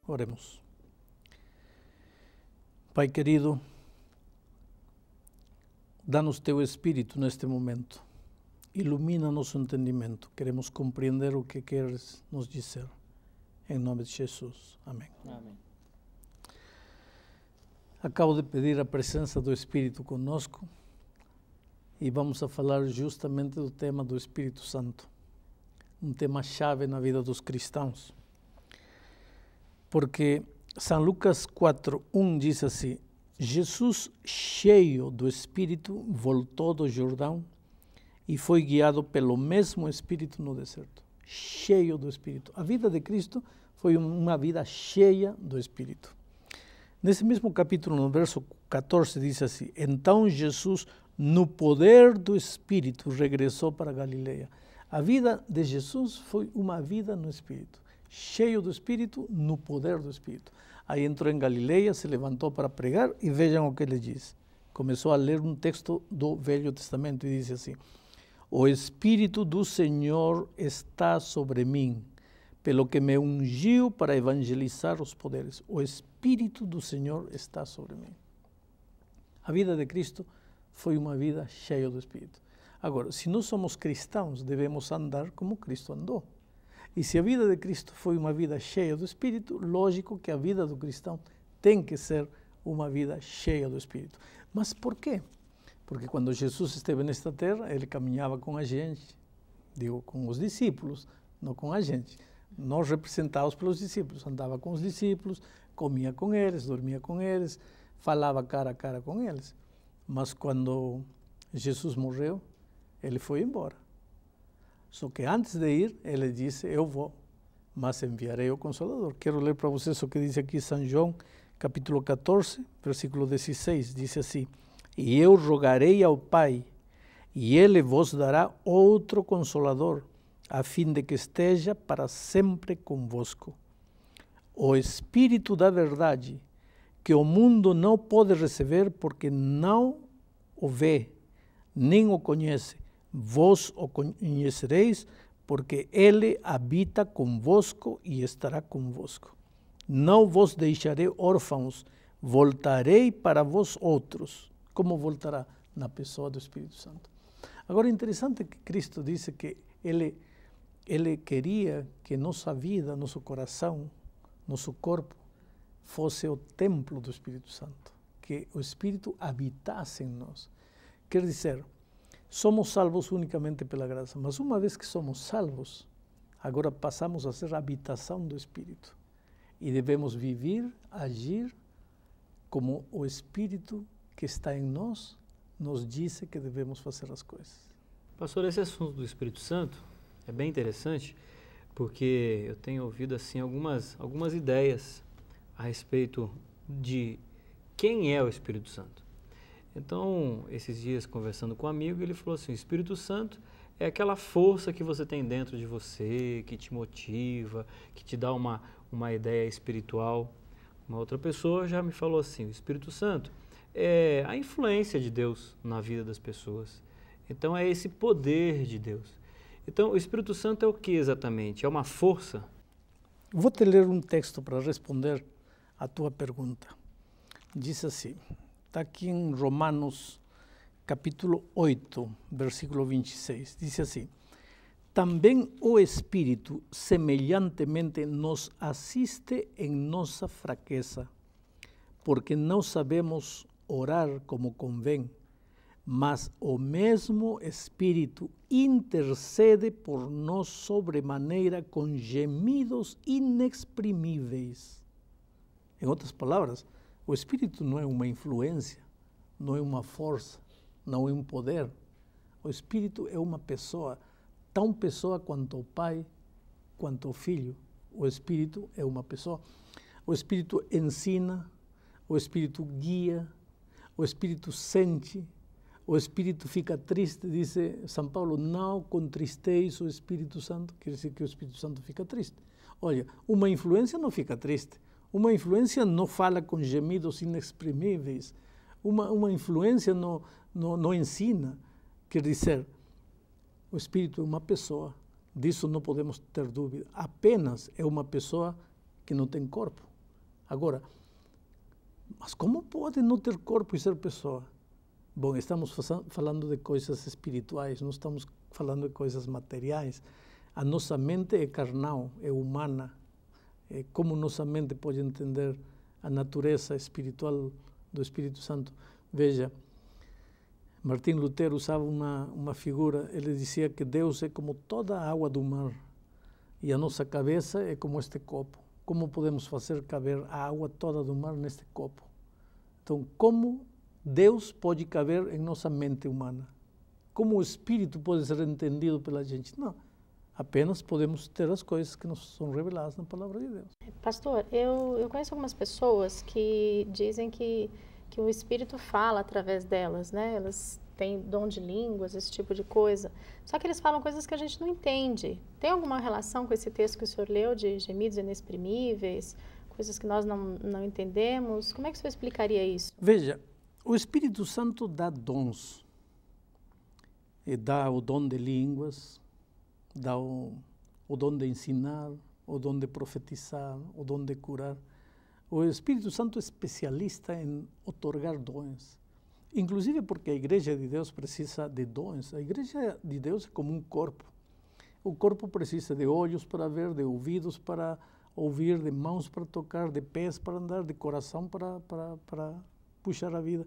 Oremos. Pai querido, dá-nos teu Espírito neste momento. Ilumina nosso entendimento. Queremos compreender o que queres nos dizer. Em nome de Jesus. Amém. Amém. Acabo de pedir a presença do Espírito conosco e vamos a falar justamente do tema do Espírito Santo. Um tema chave na vida dos cristãos. Porque São Lucas 4:1 diz assim: Jesus, cheio do Espírito, voltou do Jordão e foi guiado pelo mesmo Espírito no deserto. Cheio do Espírito. A vida de Cristo foi uma vida cheia do Espírito. Nesse mesmo capítulo, no verso 14, diz assim: Então Jesus, no poder do Espírito, regressou para Galileia. A vida de Jesus foi uma vida no Espírito. Cheio do Espírito, no poder do Espírito. Aí entrou em Galileia, se levantou para pregar e vejam o que ele diz. Começou a ler um texto do Velho Testamento e disse assim: O Espírito do Senhor está sobre mim, pelo que me ungiu para evangelizar os poderes. O Espírito do Senhor está sobre mim. A vida de Cristo foi uma vida cheia do Espírito. Agora, se nós somos cristãos, devemos andar como Cristo andou. E se a vida de Cristo foi uma vida cheia do Espírito, lógico que a vida do cristão tem que ser uma vida cheia do Espírito. Mas por quê? Porque quando Jesus esteve nesta terra, ele caminhava com a gente, digo, com os discípulos, não com a gente. Nós representados pelos discípulos, andava com os discípulos, comia com eles, dormia com eles, falava cara a cara com eles. Mas quando Jesus morreu, ele foi embora. Só que antes de ir, ele disse: Eu vou, mas enviarei o Consolador. Quero ler para vocês o que diz aqui São João, capítulo 14, versículo 16. Diz assim: E eu rogarei ao Pai, e Ele vos dará outro Consolador, a fim de que esteja para sempre convosco. O Espírito da verdade, que o mundo não pode receber porque não o vê, nem o conhece. Vós o conhecereis, porque ele habita convosco e estará convosco. Não vos deixarei órfãos, voltarei para vós outros. Como voltará? Na pessoa do Espírito Santo. Agora, é interessante que Cristo disse que ele queria que nossa vida, nosso coração, nosso corpo, fosse o templo do Espírito Santo, que o Espírito habitasse em nós. Quer dizer, somos salvos unicamente pela graça, mas uma vez que somos salvos, agora passamos a ser a habitação do Espírito. E devemos viver, agir como o Espírito que está em nós nos diz que devemos fazer as coisas. Pastor, esse assunto do Espírito Santo é bem interessante, porque eu tenho ouvido assim algumas ideias a respeito de quem é o Espírito Santo. Então, esses dias, conversando com um amigo, ele falou assim: o Espírito Santo é aquela força que você tem dentro de você, que te motiva, que te dá uma ideia espiritual. Uma outra pessoa já me falou assim: o Espírito Santo é a influência de Deus na vida das pessoas. Então, é esse poder de Deus. Então, o Espírito Santo é o que exatamente? É uma força? Vou te ler um texto para responder a tua pergunta. Diz assim, está aqui em Romanos, capítulo 8, versículo 26. Diz assim: Também o Espírito semelhantemente nos assiste em nossa fraqueza, porque não sabemos orar como convém, mas o mesmo Espírito intercede por nós sobremaneira com gemidos inexprimíveis. Em outras palavras, o Espírito não é uma influência, não é uma força, não é um poder. O Espírito é uma pessoa, tão pessoa quanto o Pai, quanto o Filho. O Espírito é uma pessoa. O Espírito ensina, o Espírito guia, o Espírito sente, o Espírito fica triste, diz São Paulo: não contristeis o Espírito Santo, quer dizer que o Espírito Santo fica triste. Olha, uma influência não fica triste, uma influência não fala com gemidos inexprimíveis, uma influência não ensina, quer dizer, o Espírito é uma pessoa, disso não podemos ter dúvida, apenas é uma pessoa que não tem corpo, Agora, mas como pode não ter corpo e ser pessoa? Bom, estamos falando de coisas espirituais, não estamos falando de coisas materiais. A nossa mente é carnal, é humana. Como nossa mente pode entender a natureza espiritual do Espírito Santo? Veja, Martim Lutero usava uma figura, ele dizia que Deus é como toda a água do mar e a nossa cabeça é como este copo. Como podemos fazer caber a água toda do mar neste copo? Então, como Deus pode caber em nossa mente humana? Como o Espírito pode ser entendido pela gente? Não, apenas podemos ter as coisas que nos são reveladas na Palavra de Deus. Pastor, eu conheço algumas pessoas que dizem que o Espírito fala através delas, né? Elas têm dom de línguas, esse tipo de coisa. Só que eles falam coisas que a gente não entende. Tem alguma relação com esse texto que o senhor leu, de gemidos inexprimíveis, coisas que nós não entendemos? Como é que o senhor explicaria isso? Veja, o Espírito Santo dá dons. E dá o dom de línguas, dá o dom de ensinar, o dom de profetizar, o dom de curar. O Espírito Santo é especialista em otorgar dons. Inclusive porque a Igreja de Deus precisa de dons. A Igreja de Deus é como um corpo. O corpo precisa de olhos para ver, de ouvidos para ouvir, de mãos para tocar, de pés para andar, de coração para puxar a vida.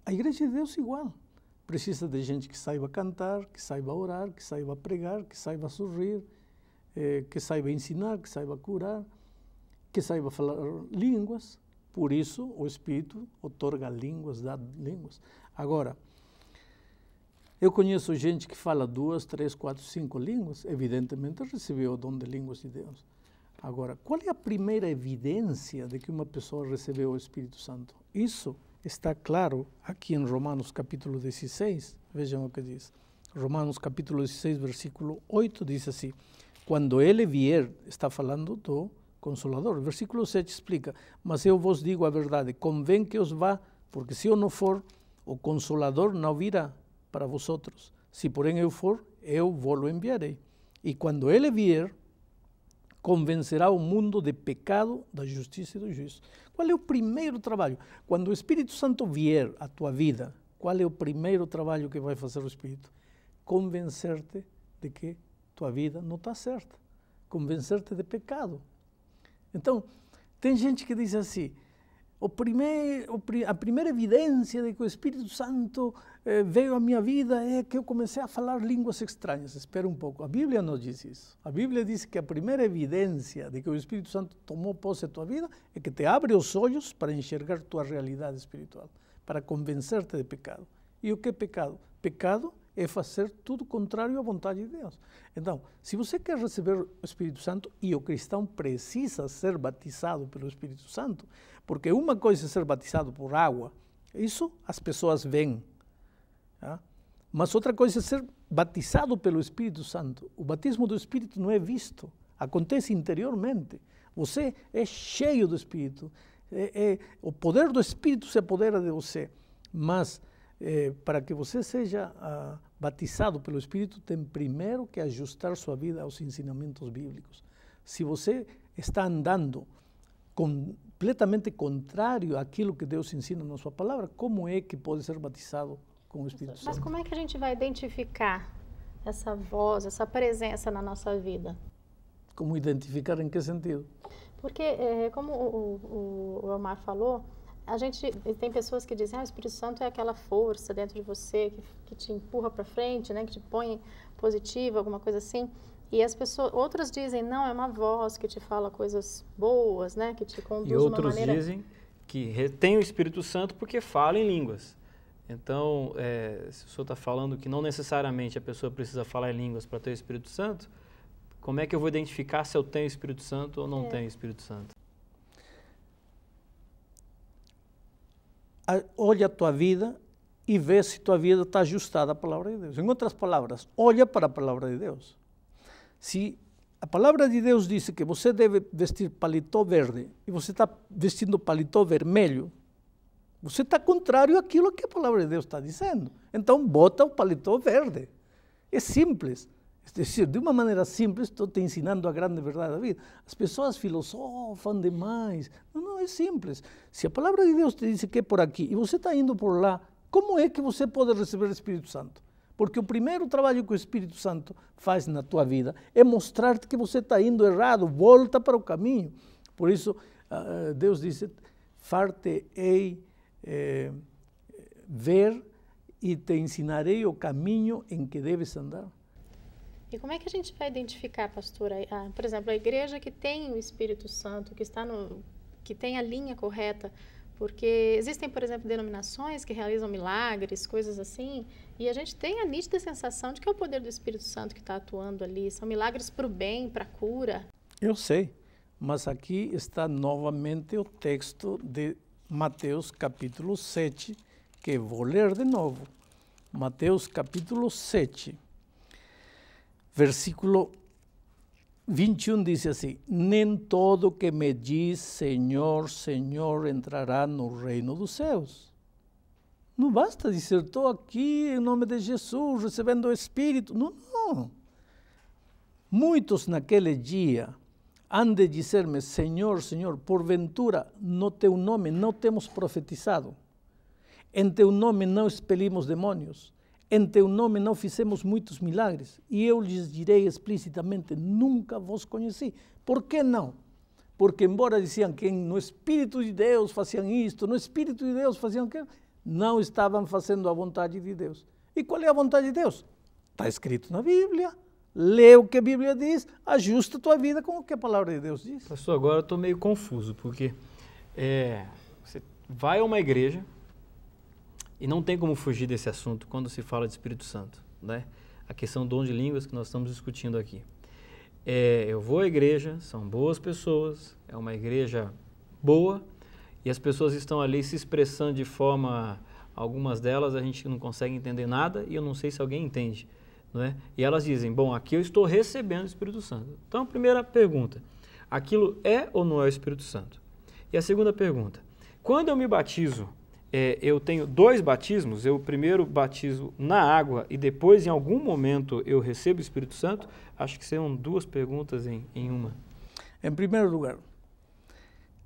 A Igreja de Deus é igual. Precisa de gente que saiba cantar, que saiba orar, que saiba pregar, que saiba sorrir, que saiba ensinar, que saiba curar, que saiba falar línguas. Por isso, o Espírito otorga línguas, dá línguas. Agora, eu conheço gente que fala 2, 3, 4, 5 línguas, evidentemente recebeu o dom de línguas de Deus. Agora, qual é a primeira evidência de que uma pessoa recebeu o Espírito Santo? Isso está claro aqui em Romanos capítulo 16, vejam o que diz. Romanos capítulo 16, versículo 8, diz assim: quando ele vier, está falando do Consolador. Versículo 7 explica: mas eu vos digo a verdade, convém que os vá, porque se eu não for, o Consolador não virá para vosotros. Se porém eu for, eu vos-lo enviarei. E quando ele vier, convencerá o mundo de pecado, da justiça e do juízo. Qual é o primeiro trabalho? Quando o Espírito Santo vier à tua vida, qual é o primeiro trabalho que vai fazer o Espírito? Convencer-te de que tua vida não está certa. Convencer-te de pecado. Então, tem gente que diz assim: a primeira evidência de que o Espírito Santo veio à minha vida é que eu comecei a falar línguas estranhas. Espera um pouco, a Bíblia não diz isso. A Bíblia diz que a primeira evidência de que o Espírito Santo tomou posse da tua vida é que te abre os olhos para enxergar tua realidade espiritual, para convencer-te de pecado. E o que é pecado? Pecado é fazer tudo contrário à vontade de Deus. Então, se você quer receber o Espírito Santo, e o cristão precisa ser batizado pelo Espírito Santo, porque uma coisa é ser batizado por água, isso as pessoas veem, tá? Mas outra coisa é ser batizado pelo Espírito Santo. O batismo do Espírito não é visto, acontece interiormente. Você é cheio do Espírito, o poder do Espírito se apodera de você, mas para que você seja batizado pelo Espírito, tem primeiro que ajustar sua vida aos ensinamentos bíblicos. Se você está andando completamente contrário àquilo que Deus ensina na sua palavra, como é que pode ser batizado com o Espírito Santo? Mas como é que a gente vai identificar essa voz, essa presença na nossa vida? Como identificar em que sentido? Porque, como o Elmar falou, a gente tem pessoas que dizem: o Espírito Santo é aquela força dentro de você que te empurra para frente, né, que te põe positiva, alguma coisa assim. E as pessoas, outras dizem: não, é uma voz que te fala coisas boas, né, que te conduz de uma maneira... E outros dizem que retém o Espírito Santo porque fala em línguas. Então, se o senhor está falando que não necessariamente a pessoa precisa falar em línguas para ter o Espírito Santo, como é que eu vou identificar se eu tenho o Espírito Santo ou não tenho o Espírito Santo? Olha a tua vida e vê se tua vida está ajustada à palavra de Deus. Em outras palavras, olha para a palavra de Deus. Se a palavra de Deus diz que você deve vestir paletó verde e você está vestindo paletó vermelho, você está contrário àquilo que a palavra de Deus está dizendo. Então, bota o paletó verde. É simples. É decir, de uma maneira simples, estou te ensinando a grande verdade da vida. As pessoas filosofam demais. Não, é simples. Se a palavra de Deus te diz que é por aqui e você está indo por lá, como é que você pode receber o Espírito Santo? Porque o primeiro trabalho que o Espírito Santo faz na tua vida é mostrar-te que você está indo errado, volta para o caminho. Por isso, Deus disse, far-te-ei ver e te ensinarei o caminho em que deves andar. E como é que a gente vai identificar, pastora, por exemplo, a igreja que tem o Espírito Santo, que tem a linha correta? Porque existem, por exemplo, denominações que realizam milagres, coisas assim, e a gente tem a nítida sensação de que é o poder do Espírito Santo que está atuando ali. São milagres para o bem, para a cura. Eu sei, mas aqui está novamente o texto de Mateus capítulo 7, que vou ler de novo. Mateus capítulo 7, versículo 21 diz assim, nem todo que me diz Senhor, Senhor entrará no reino dos céus. Não basta dizer, estou aqui em nome de Jesus, recebendo o Espírito. Não. Muitos naquele dia han de dizer-me, Senhor, Senhor, porventura no teu nome não temos profetizado, em teu nome não expelimos demônios, em teu nome não fizemos muitos milagres, e eu lhes direi explicitamente, nunca vos conheci. Por que não? Porque embora diziam que no Espírito de Deus faziam isto, no Espírito de Deus faziam aquilo, não estavam fazendo a vontade de Deus. E qual é a vontade de Deus? Está escrito na Bíblia. Lê o que a Bíblia diz, ajusta a tua vida com o que a palavra de Deus diz. Pastor, agora eu estou meio confuso, porque você vai a uma igreja e não tem como fugir desse assunto quando se fala de Espírito Santo, né? A questão do dom de línguas que nós estamos discutindo aqui. Eu vou à igreja, são boas pessoas, é uma igreja boa, e as pessoas estão ali se expressando de forma, algumas delas a gente não consegue entender nada, e eu não sei se alguém entende. Não é? E elas dizem, bom, aqui eu estou recebendo o Espírito Santo. Então, a primeira pergunta, aquilo é ou não é o Espírito Santo? E a segunda pergunta, quando eu me batizo, eu tenho 2 batismos, eu primeiro batizo na água e depois, em algum momento, eu recebo o Espírito Santo? Acho que são 2 perguntas em uma. Em primeiro lugar,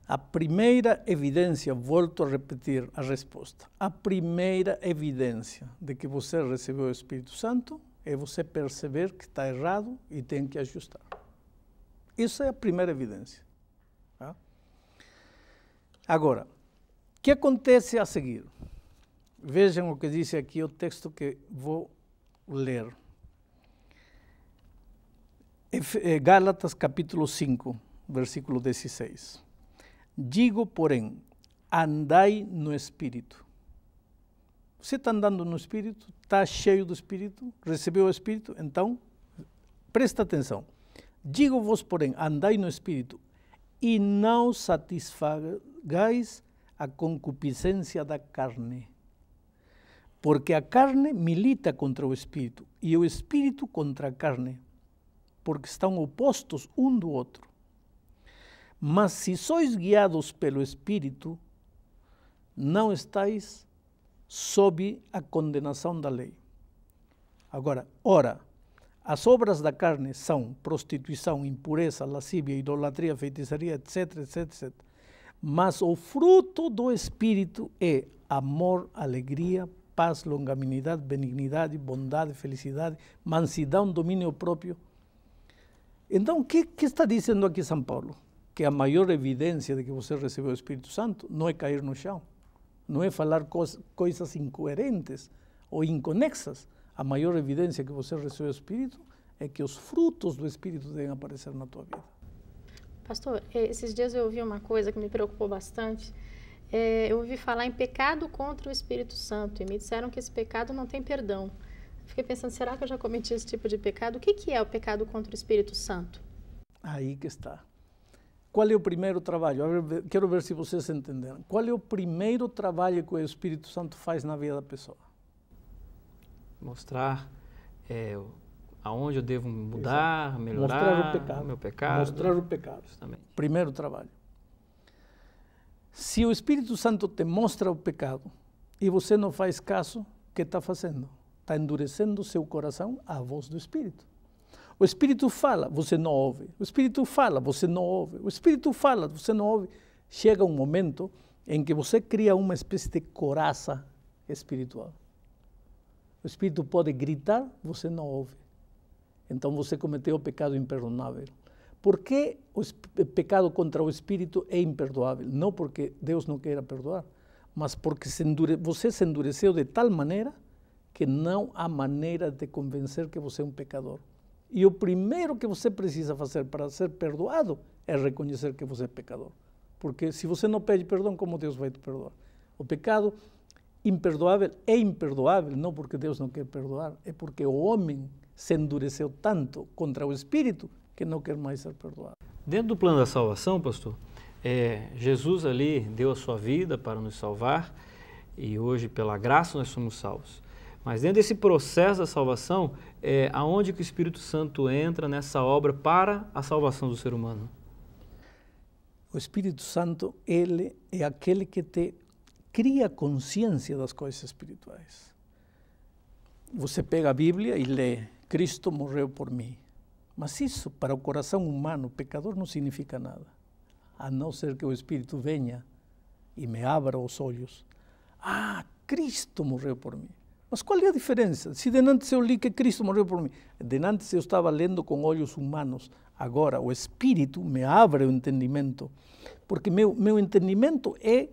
a primeira evidência, volto a repetir a resposta, a primeira evidência de que você recebeu o Espírito Santo é você perceber que está errado e tem que ajustar. Isso é a primeira evidência. Tá? Agora, o que acontece a seguir? Vejam o que diz aqui o texto que vou ler. Gálatas capítulo 5, versículo 16. Digo, porém, andai no Espírito. Você está andando no Espírito, está cheio do Espírito, recebeu o Espírito, então, presta atenção. Digo-vos, porém, andai no Espírito, e não satisfagais a concupiscência da carne. Porque a carne milita contra o Espírito, e o Espírito contra a carne, porque estão opostos um do outro. Mas se sois guiados pelo Espírito, não estáis sob a condenação da lei. Agora, ora, as obras da carne são prostituição, impureza, lascívia, idolatria, feitiçaria, etc, etc, etc. Mas o fruto do Espírito é amor, alegria, paz, longanimidade, benignidade, bondade, felicidade, mansidão, domínio próprio. Então, o que está dizendo aqui São Paulo? Que a maior evidência de que você recebeu o Espírito Santo não é cair no chão, não é falar coisas incoerentes ou inconexas. A maior evidência que você recebeu o Espírito é que os frutos do Espírito devem aparecer na tua vida. Pastor, esses dias eu ouvi uma coisa que me preocupou bastante. Eu ouvi falar em pecado contra o Espírito Santo e me disseram que esse pecado não tem perdão. Fiquei pensando, será que eu já cometi esse tipo de pecado? O que é o pecado contra o Espírito Santo? Aí que está. Qual é o primeiro trabalho? Quero ver se vocês entenderam. Qual é o primeiro trabalho que o Espírito Santo faz na vida da pessoa? Mostrar aonde eu devo mudar, melhorar. Mostrar o pecado. Meu pecado. Mostrar o pecado. Justamente. Primeiro trabalho. Se o Espírito Santo te mostra o pecado e você não faz caso, o que está fazendo? Está endurecendo seu coração à voz do Espírito. O Espírito fala, você não ouve. O Espírito fala, você não ouve. O Espírito fala, você não ouve. Chega um momento em que você cria uma espécie de coraça espiritual. O Espírito pode gritar, você não ouve. Então você cometeu o pecado imperdonável. Por que o pecado contra o Espírito é imperdoável? Não porque Deus não queira perdoar, mas porque você se endureceu de tal maneira que não há maneira de convencer que você é um pecador. E o primeiro que você precisa fazer para ser perdoado é reconhecer que você é pecador. Porque se você não pede perdão, como Deus vai te perdoar? O pecado imperdoável é imperdoável, não porque Deus não quer perdoar, é porque o homem se endureceu tanto contra o Espírito que não quer mais ser perdoado. Dentro do plano da salvação, pastor, Jesus ali deu a sua vida para nos salvar e hoje, pela graça, nós somos salvos. Mas dentro desse processo da salvação, aonde que o Espírito Santo entra nessa obra para a salvação do ser humano? O Espírito Santo, ele é aquele que te cria consciência das coisas espirituais. Você pega a Bíblia e lê, Cristo morreu por mim. Mas isso, para o coração humano, pecador, não significa nada. A não ser que o Espírito venha e me abra os olhos. Ah, Cristo morreu por mim. Mas qual é a diferença? Se de antes eu li que Cristo morreu por mim, de antes eu estava lendo com olhos humanos, agora o Espírito me abre o entendimento, porque meu entendimento é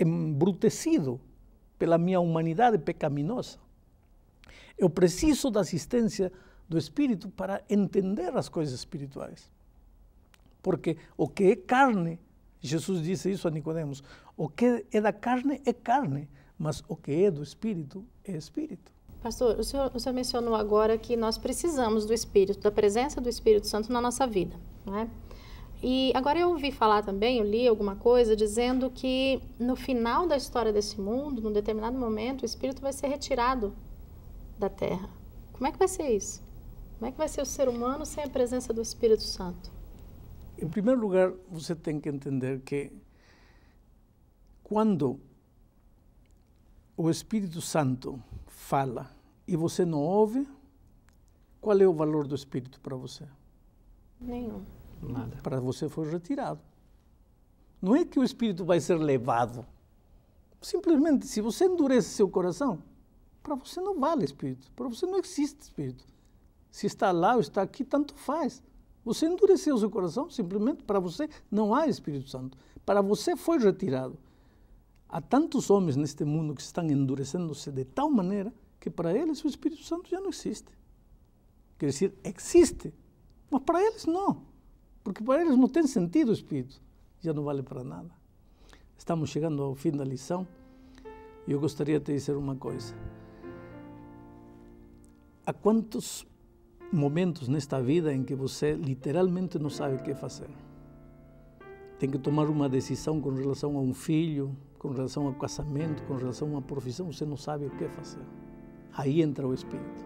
embrutecido pela minha humanidade pecaminosa. Eu preciso da assistência do Espírito para entender as coisas espirituais. Porque o que é carne, Jesus disse isso a Nicodemos, o que é da carne é carne, mas o que é do Espírito é Espírito. Pastor, o senhor mencionou agora que nós precisamos do Espírito, da presença do Espírito Santo na nossa vida, não é? E agora eu ouvi falar também, eu li alguma coisa dizendo que no final da história desse mundo, num determinado momento, o Espírito vai ser retirado da terra. Como é que vai ser isso? Como é que vai ser o ser humano sem a presença do Espírito Santo? Em primeiro lugar, você tem que entender que quando o Espírito Santo fala e você não ouve, qual é o valor do Espírito para você? Nenhum. Nada. Para você foi retirado. Não é que o Espírito vai ser levado. Simplesmente, se você endurece seu coração, para você não vale Espírito. Para você não existe Espírito. Se está lá ou está aqui, tanto faz. Você endureceu seu coração, simplesmente para você não há Espírito Santo. Para você foi retirado. Há tantos homens neste mundo que estão endurecendo-se de tal maneira que para eles o Espírito Santo já não existe. Quer dizer, existe, mas para eles não. Porque para eles não tem sentido o Espírito. Já não vale para nada. Estamos chegando ao fim da lição e eu gostaria de te dizer uma coisa. Há quantos momentos nesta vida em que você literalmente não sabe o que fazer? Tem que tomar uma decisão com relação a um filho, com relação ao casamento, com relação a uma profissão, você não sabe o que fazer. Aí entra o Espírito.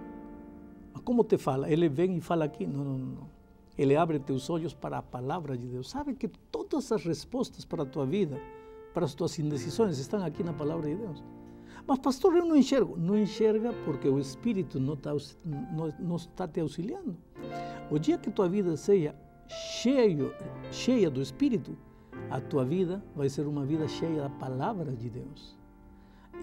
Mas como te fala? Ele vem e fala aqui? Não. Ele abre teus olhos para a palavra de Deus. Sabe que todas as respostas para a tua vida, para as tuas indecisões, estão aqui na palavra de Deus. Mas, pastor, eu não enxergo. Não enxerga porque o Espírito não está te auxiliando. O dia que tua vida seja cheia do Espírito, a tua vida vai ser uma vida cheia da palavra de Deus.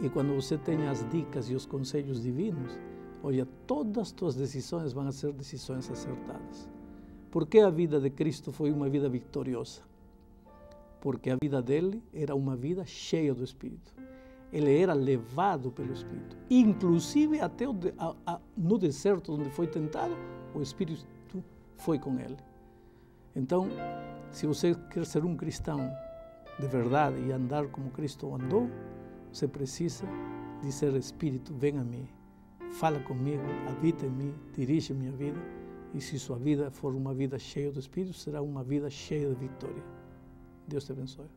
E quando você tem as dicas e os conselhos divinos, olha, todas as tuas decisões vão ser decisões acertadas. Por que a vida de Cristo foi uma vida vitoriosa? Porque a vida dele era uma vida cheia do Espírito. Ele era levado pelo Espírito. Inclusive até no deserto onde foi tentado, o Espírito foi com ele. Então, se você quer ser um cristão de verdade e andar como Cristo andou, você precisa dizer, Espírito, vem a mim, fala comigo, habita em mim, dirige minha vida. E se sua vida for uma vida cheia do Espírito, será uma vida cheia de vitória. Deus te abençoe.